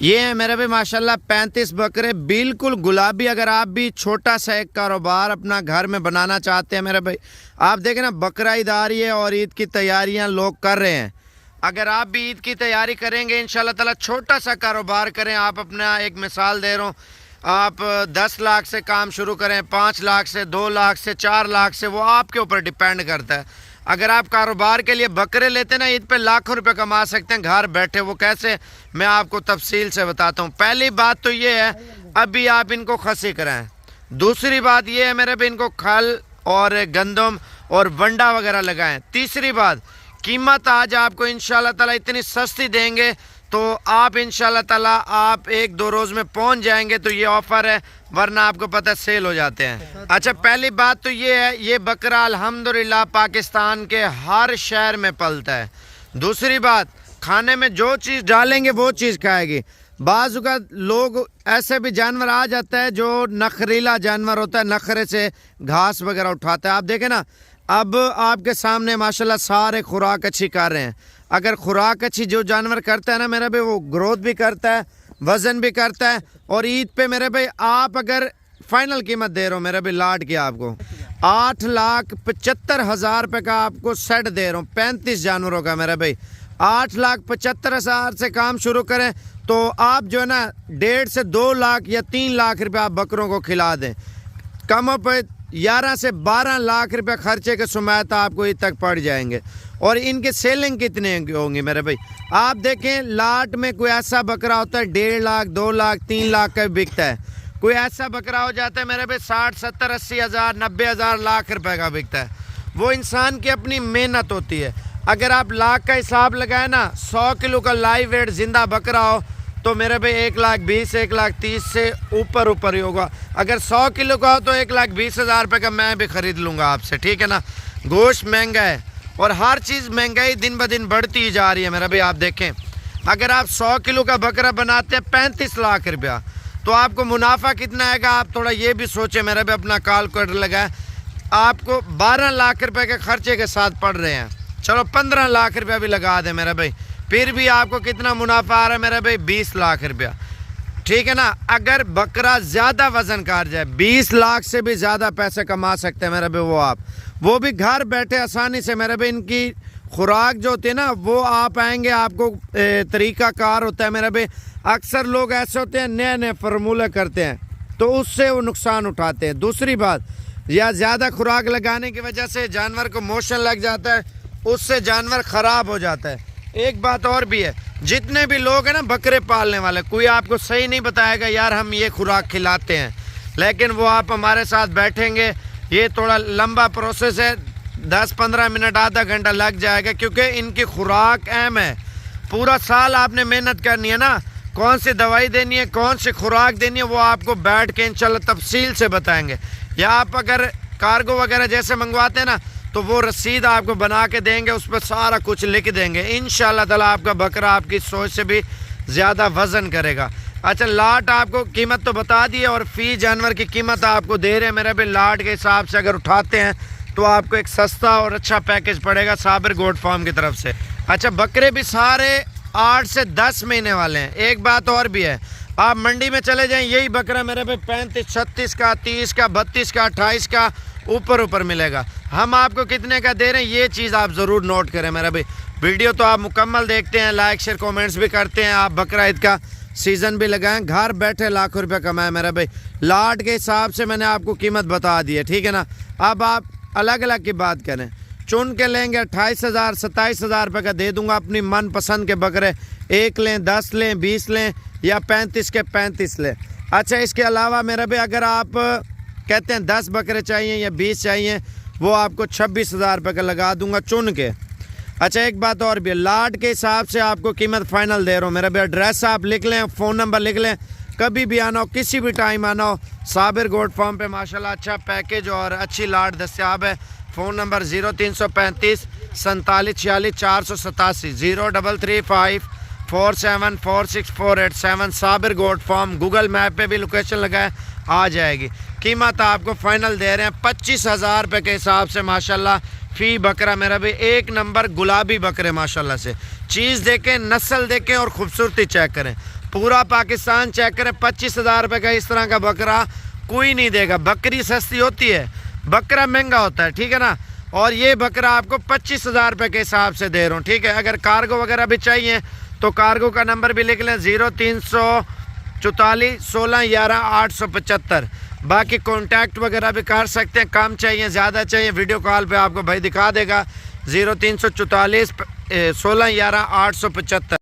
ये है मेरे भाई माशाल्लाह 35 बकरे बिल्कुल गुलाबी। अगर आप भी छोटा सा एक कारोबार अपना घर में बनाना चाहते हैं मेरे भाई, आप देखें ना बकरा ईद आ रही है और ईद की तैयारियां लोग कर रहे हैं। अगर आप भी ईद की तैयारी करेंगे इंशाल्लाह ताला, छोटा सा कारोबार करें। आप अपना एक मिसाल दे रहा हूँ, आप 10 लाख से काम शुरू करें, 5 लाख से, 2 लाख से, 4 लाख से, वो आपके ऊपर डिपेंड करता है। अगर आप कारोबार के लिए बकरे लेते हैं ना, ईद पे लाखों रुपए कमा सकते हैं घर बैठे। वो कैसे, मैं आपको तफसील से बताता हूँ। पहली बात तो ये है, अभी आप इनको खसी कराएं। दूसरी बात ये है मेरे भी, इनको खल और गंदम और वंडा वगैरह लगाएं। तीसरी बात, कीमत आज आपको इंशाल्लाह ताला इतनी सस्ती देंगे तो आप इंशाल्लाह ताला आप 1-2 रोज़ में पहुंच जाएंगे। तो ये ऑफ़र है, वरना आपको पता है सेल हो जाते हैं। अच्छा, पहली बात तो ये है, ये बकरा अल्हम्दुलिल्लाह पाकिस्तान के हर शहर में पलता है। दूसरी बात, खाने में जो चीज़ डालेंगे वो चीज़ खाएगी। बाज़ का लोग ऐसे भी जानवर आ जाता है जो नखरीला जानवर होता है, नखरे से घास वगैरह उठाता है। आप देखें ना, अब आपके सामने माशाल्लाह सारे खुराक अच्छी कर रहे हैं। अगर खुराक अच्छी जो जानवर करता है ना मेरे भाई, वो ग्रोथ भी करता है, वज़न भी करता है। और ईद पे मेरे भाई आप अगर फाइनल कीमत दे रहे हो मेरे भाई लाट की, आपको 8,75,000 रुपये का आपको सेट दे रहा हूँ 35 जानवरों का मेरे भाई। 8,75,000 से काम शुरू करें तो आप जो है ना 1.5 से 2 लाख या 3 लाख रुपये आप बकरों को खिला दें। कम पे 11 से 12 लाख रुपए खर्चे के सुमात आपको ईद तक पड़ जाएंगे। और इनके सेलिंग कितने होंगे मेरे भाई, आप देखें लाट में कोई ऐसा बकरा होता है 1.5 लाख, 2 लाख, 3 लाख का बिकता है। कोई ऐसा बकरा हो जाता है मेरे भाई 60, 70, 80 हज़ार, 90 हज़ार, लाख रुपए का बिकता है। वो इंसान की अपनी मेहनत होती है। अगर आप लाख का हिसाब लगाए ना, 100 किलो का लाइव वेट जिंदा बकरा हो तो मेरे भाई 1,20,000, 1,30,000 से ऊपर ही होगा। अगर 100 किलो का हो तो 1,20,000 रुपये का मैं भी ख़रीद लूँगा आपसे, ठीक है ना। गोश्त महंगा है और हर चीज़ महंगाई दिन ब दिन बढ़ती ही जा रही है मेरा भाई। आप देखें, अगर आप 100 किलो का बकरा बनाते हैं 35 लाख रुपया, तो आपको मुनाफा कितना आएगा आप थोड़ा ये भी सोचें मेरा भाई, अपना कैलकुलेटर लगाए। आपको 12 लाख रुपये के खर्चे के साथ पड़ रहे हैं, चलो 15 लाख रुपया भी लगा दें मेरा भाई, फिर भी आपको कितना मुनाफा आ रहा है मेरा भाई, 20 लाख रुपया, ठीक है ना। अगर बकरा ज़्यादा वज़न कर जाए 20 लाख से भी ज़्यादा पैसे कमा सकते हैं मेरे भाई। वो भी घर बैठे आसानी से मेरे भाई। इनकी खुराक जो होती है ना, वो आप आएंगे, आपको तरीका कार होता है मेरे भाई। अक्सर लोग ऐसे होते हैं नए नए फार्मूले करते हैं तो उससे वो नुकसान उठाते हैं। दूसरी बात, या ज़्यादा खुराक लगाने की वजह से जानवर को मोशन लग जाता है, उससे जानवर ख़राब हो जाता है। एक बात और भी है, जितने भी लोग हैं ना बकरे पालने वाले, कोई आपको सही नहीं बताएगा यार हम ये खुराक खिलाते हैं, लेकिन वो आप हमारे साथ बैठेंगे, ये थोड़ा लंबा प्रोसेस है, 10-15 मिनट, आधा घंटा लग जाएगा, क्योंकि इनकी खुराक अहम है। पूरा साल आपने मेहनत करनी है ना, कौन सी दवाई देनी है, कौन सी खुराक देनी है, वो आपको बैठ के इंशाल्लाह तफसील से बताएंगे। या आप अगर कार्गो वगैरह जैसे मंगवाते हैं ना, तो वो रसीद आपको बना के देंगे, उस पर सारा कुछ लिख देंगे। इंशाल्लाह ताला आपका बकरा आपकी सोच से भी ज़्यादा वज़न करेगा। अच्छा, लाट आपको कीमत तो बता दी है और फ़ी जानवर की कीमत आपको दे रहे हैं मेरे भाई। लाट के हिसाब से अगर उठाते हैं तो आपको एक सस्ता और अच्छा पैकेज पड़ेगा साबिर गोट फार्म की तरफ से। अच्छा, बकरे भी सारे 8 से 10 महीने वाले हैं। एक बात और भी है, आप मंडी में चले जाएं, यही बकरा मेरे भाई 35, 36 का, 30 का, 32 का, 28 का ऊपर मिलेगा। हम आपको कितने का दे रहे हैं ये चीज़ आप ज़रूर नोट करें मेरा भाई। वीडियो तो आप मुकम्मल देखते हैं, लाइक शेयर कमेंट्स भी करते हैं, आप बकरा ईद का सीज़न भी लगाएं, घर बैठे लाखों रुपए कमाएं मेरा भाई। लाट के हिसाब से मैंने आपको कीमत बता दी है, ठीक है ना। अब आप अलग अलग की बात करें, चुन के लेंगे 28,000, 27,000 रुपये का दे दूंगा। अपनी मनपसंद के बकरे 1 लें, 10 लें, 20 लें या 35 के 35 लें। अच्छा, इसके अलावा मेरा भाई अगर आप कहते हैं 10 बकरे चाहिए या 20 चाहिए, वो आपको 26,000 रुपये का लगा दूंगा चुन के। अच्छा, एक बात और भी, लाट के हिसाब से आपको कीमत फाइनल दे रहा हूँ मेरा भाई। एड्रेस आप लिख लें, फ़ोन नंबर लिख लें, कभी भी आना हो, किसी भी टाइम आना हो, साबिर गोट फार्म पे माशाल्लाह अच्छा पैकेज और अच्छी लाट दस्तियाब है। Phone number 0335 47 46 487, 0335 474648 Sabir goat farm. Google map पे भी लोकेशन लगाए आ जाएगी। कीमत आपको फाइनल दे रहे हैं 25,000 रुपये के हिसाब से माशाल्लाह। फ़ी बकरा मेरा भी एक नंबर गुलाबी बकरे माशाल्लाह से। चीज़ देखें, नस्ल देखें और ख़ूबसूरती चेक करें। पूरा पाकिस्तान चेक करें, 25,000 रुपये का इस तरह का बकरा कोई नहीं देगा। बकरी सस्ती होती है, बकरा महंगा होता है, ठीक है ना। और ये बकरा आपको 25,000 रुपये के हिसाब से दे रहा हूँ, ठीक है। अगर कार्गो वगैरह भी चाहिए तो कार्गो का नंबर भी लिख लें 0344 16 11 875। बाकी कॉन्टैक्ट वगैरह भी कर सकते हैं, कम चाहिए ज़्यादा चाहिए वीडियो कॉल पे आपको भाई दिखा देगा। 0344 16 11 875।